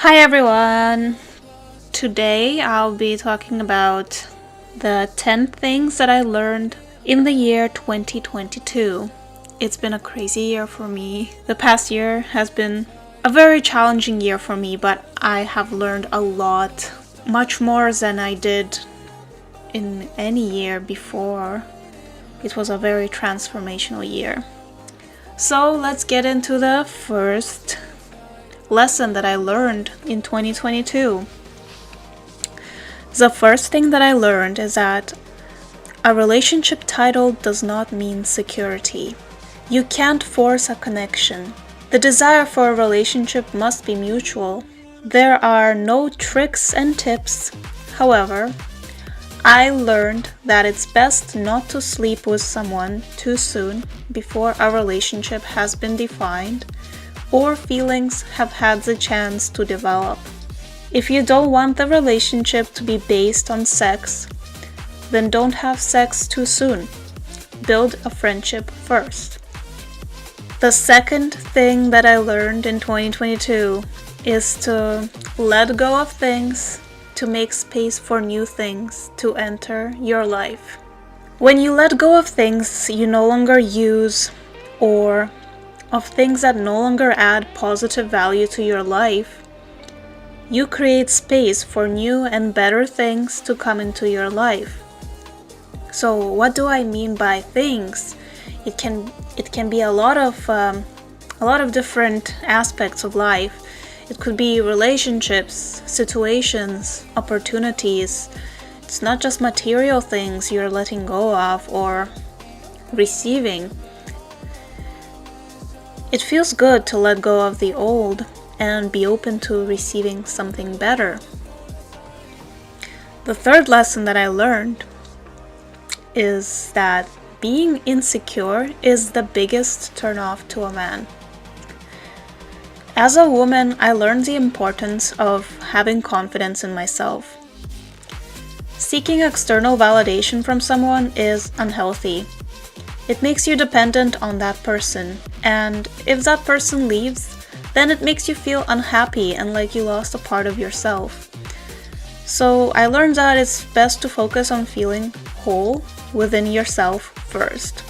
Hi everyone! Today I'll be talking about the 10 things that I learned in the year 2022. It's been a crazy year for me. The past year has been a very challenging year for me, but I have learned a lot, much more than I did in any year before. It was a very transformational year. So let's get into the first lesson that I learned in 2022. The first thing that I learned is that a relationship title does not mean security. You can't force a connection. The desire for a relationship must be mutual. There are no tricks and tips. However, I learned that it's best not to sleep with someone too soon before a relationship has been defined or feelings have had the chance to develop. If you don't want the relationship to be based on sex, then don't have sex too soon. Build a friendship first. The second thing that I learned in 2022 is to let go of things to make space for new things to enter your life. When you let go of things you no longer use or of things that no longer add positive value to your life, you create space for new and better things to come into your life. So what do I mean by things? It can be a lot of different aspects of life. It could be relationships, situations, opportunities. It's not just material things you're letting go of or receiving. It feels good to let go of the old and be open to receiving something better. The third lesson that I learned is that being insecure is the biggest turnoff to a man. As a woman, I learned the importance of having confidence in myself. Seeking external validation from someone is unhealthy. It makes you dependent on that person, and if that person leaves, then it makes you feel unhappy and like you lost a part of yourself. So I learned that it's best to focus on feeling whole within yourself first.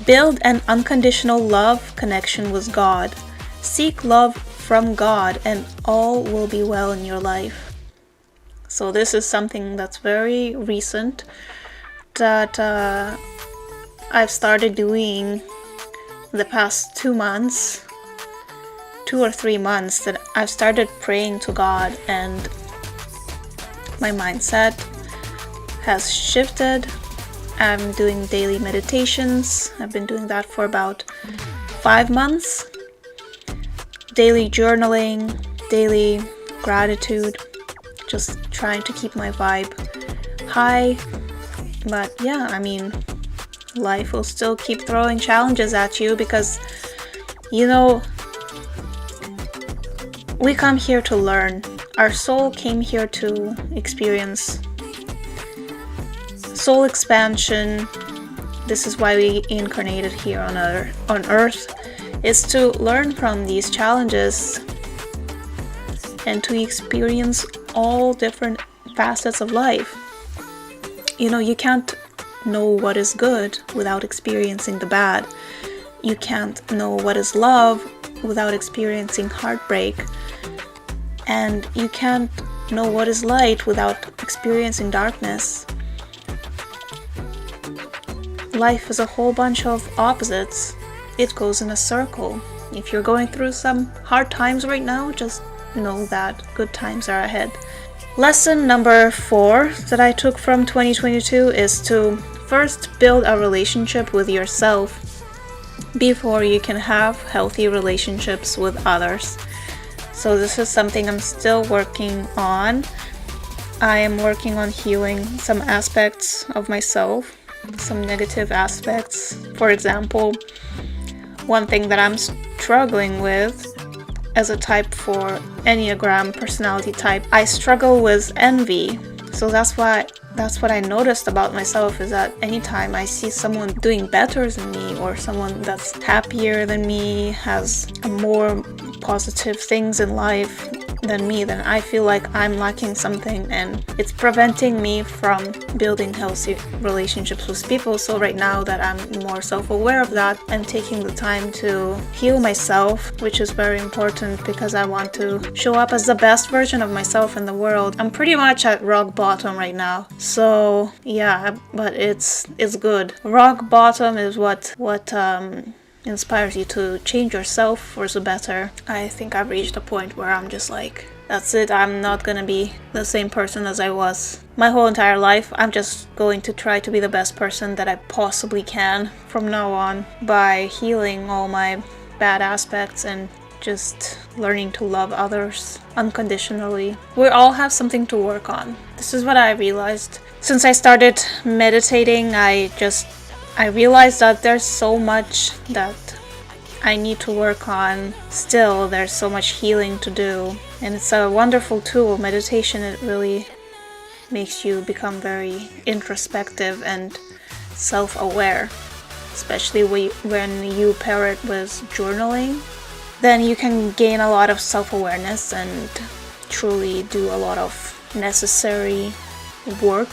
Build an unconditional love connection with God. Seek love from God and all will be well in your life. So this is something that's very recent that I've started doing the past 2 or 3 months, that I've started praying to God and my mindset has shifted. I'm doing daily meditations. I've been doing that for about 5 months. Daily journaling, daily gratitude, just trying to keep my vibe high. But yeah, I mean, life will still keep throwing challenges at you because, we come here to learn. Our soul came here to experience soul expansion. This is why we incarnated here on Earth, is to learn from these challenges and to experience all different facets of life. You can't know what is good without experiencing the bad. You can't know what is love without experiencing heartbreak. And you can't know what is light without experiencing darkness. Life is a whole bunch of opposites. It goes in a circle. If you're going through some hard times right now, just know that good times are ahead. Lesson number 4 that I took from 2022 is to first build a relationship with yourself before you can have healthy relationships with others. So this is something I'm still working on. I am working on healing some aspects of myself, some negative aspects. For example, one thing that I'm struggling with as a type 4 Enneagram personality type, I struggle with envy. So that's what I noticed about myself, is that anytime I see someone doing better than me or someone that's happier than me, has a more positive things in life than me, then I feel like I'm lacking something and it's preventing me from building healthy relationships with people. So right now that I'm more self-aware of that, I'm taking the time to heal myself, which is very important because I want to show up as the best version of myself in the world. I'm pretty much at rock bottom right now. So yeah, but it's good. Rock bottom is what inspires you to change yourself for the better. I think I've reached a point where I'm just like, that's it, I'm not gonna be the same person as I was my whole entire life. I'm just going to try to be the best person that I possibly can from now on by healing all my bad aspects and just learning to love others unconditionally. We all have something to work on. This is what I realized. Since I started meditating, I realized that there's so much that I need to work on still. There's so much healing to do. And it's a wonderful tool. Meditation, it really makes you become very introspective and self-aware. Especially when you pair it with journaling. Then you can gain a lot of self-awareness and truly do a lot of necessary work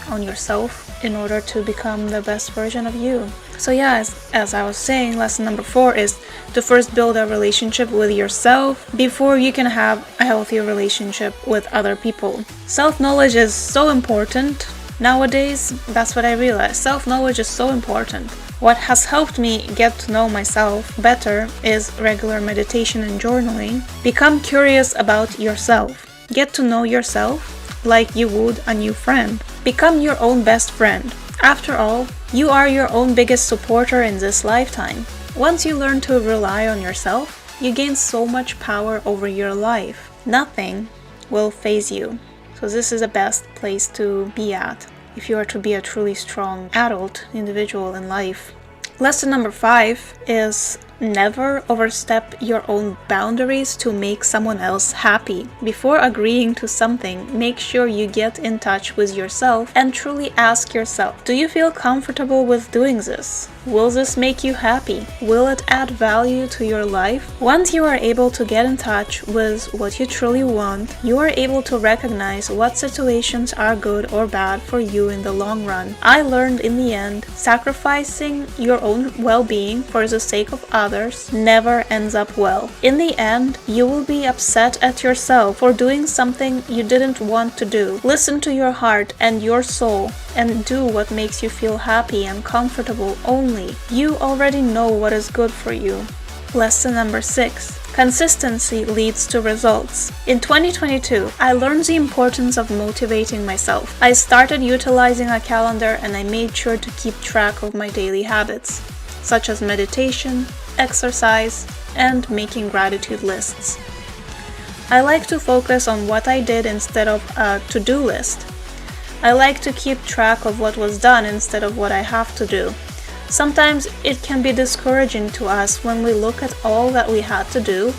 on yourself in order to become the best version of you. So yeah, as I was saying, lesson number 4 is to first build a relationship with yourself before you can have a healthy relationship with other people. Self-knowledge is so important. Nowadays, that's what I realized. Self-knowledge is so important. What has helped me get to know myself better is regular meditation and journaling. Become curious about yourself. Get to know yourself like you would a new friend. Become your own best friend. After all, you are your own biggest supporter in this lifetime. Once you learn to rely on yourself, you gain so much power over your life. Nothing will faze you. So this is the best place to be at if you are to be a truly strong adult individual in life. Lesson number 5 is never overstep your own boundaries to make someone else happy. Before agreeing to something, make sure you get in touch with yourself and truly ask yourself, do you feel comfortable with doing this? Will this make you happy? Will it add value to your life? Once you are able to get in touch with what you truly want, you are able to recognize what situations are good or bad for you in the long run. I learned in the end, sacrificing your own well-being for the sake of others never ends up well. In the end, you will be upset at yourself for doing something you didn't want to do. Listen to your heart and your soul and do what makes you feel happy and comfortable only. You already know what is good for you. Lesson number 6. Consistency leads to results. In 2022, I learned the importance of motivating myself. I started utilizing a calendar and I made sure to keep track of my daily habits, such as meditation, exercise, and making gratitude lists. I like to focus on what I did instead of a to-do list. I like to keep track of what was done instead of what I have to do. Sometimes it can be discouraging to us when we look at all that we had to do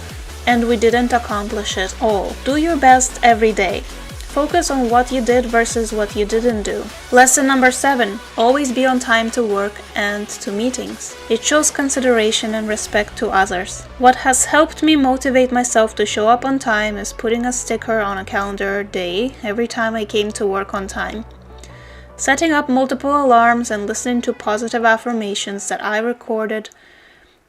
and we didn't accomplish it all. Do your best every day. Focus on what you did versus what you didn't do. Lesson number 7. Always be on time to work and to meetings. It shows consideration and respect to others. What has helped me motivate myself to show up on time is putting a sticker on a calendar day every time I came to work on time. Setting up multiple alarms and listening to positive affirmations that I recorded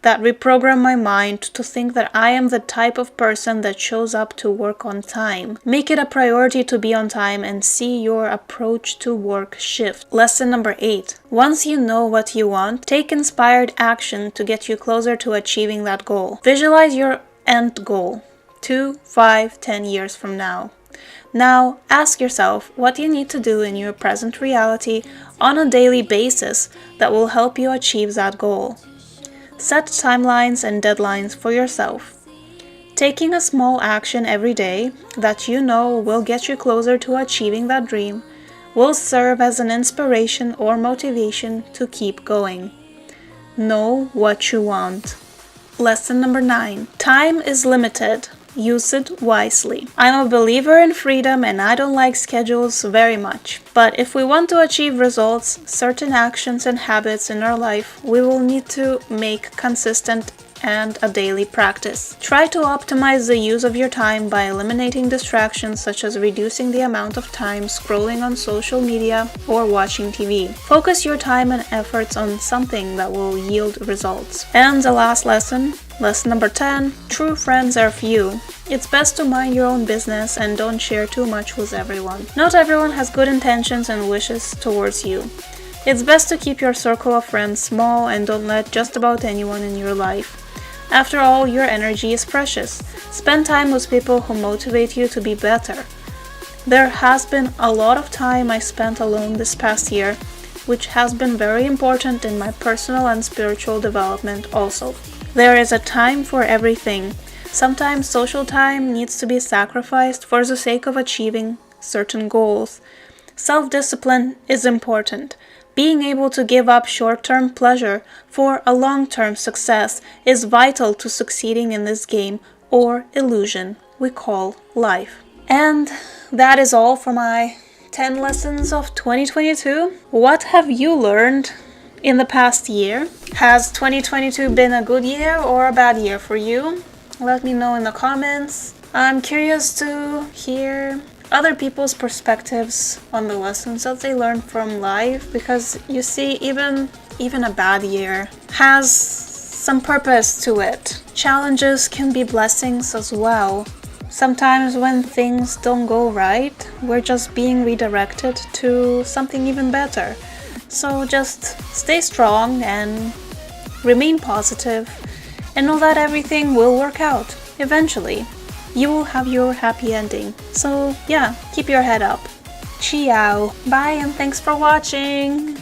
that reprogram my mind to think that I am the type of person that shows up to work on time. Make it a priority to be on time and see your approach to work shift. Lesson number 8. Once you know what you want, take inspired action to get you closer to achieving that goal. Visualize your end goal 2, 5, 10 years from now. Now, ask yourself what you need to do in your present reality on a daily basis that will help you achieve that goal. Set timelines and deadlines for yourself. Taking a small action every day that you know will get you closer to achieving that dream will serve as an inspiration or motivation to keep going. Know what you want. Lesson number 9. Time is limited. Use it wisely. I'm a believer in freedom and I don't like schedules very much. But if we want to achieve results, certain actions and habits in our life, we will need to make consistent and a daily practice. Try to optimize the use of your time by eliminating distractions such as reducing the amount of time scrolling on social media or watching TV. Focus your time and efforts on something that will yield results. And the last lesson number 10, true friends are few. It's best to mind your own business and don't share too much with everyone. Not everyone has good intentions and wishes towards you. It's best to keep your circle of friends small and don't let just about anyone in your life. After all, your energy is precious. Spend time with people who motivate you to be better. There has been a lot of time I spent alone this past year, which has been very important in my personal and spiritual development also. There is a time for everything. Sometimes social time needs to be sacrificed for the sake of achieving certain goals. Self-discipline is important. Being able to give up short-term pleasure for a long-term success is vital to succeeding in this game or illusion we call life. And that is all for my 10 lessons of 2022. What have you learned in the past year? Has 2022 been a good year or a bad year for you? Let me know in the comments. I'm curious to hear other people's perspectives on the lessons that they learned from life, because you see, even a bad year has some purpose to it. Challenges can be blessings as well. Sometimes when things don't go right, we're just being redirected to something even better. So just stay strong and remain positive and know that everything will work out eventually. You will have your happy ending. So yeah, keep your head up. Ciao. Bye and thanks for watching.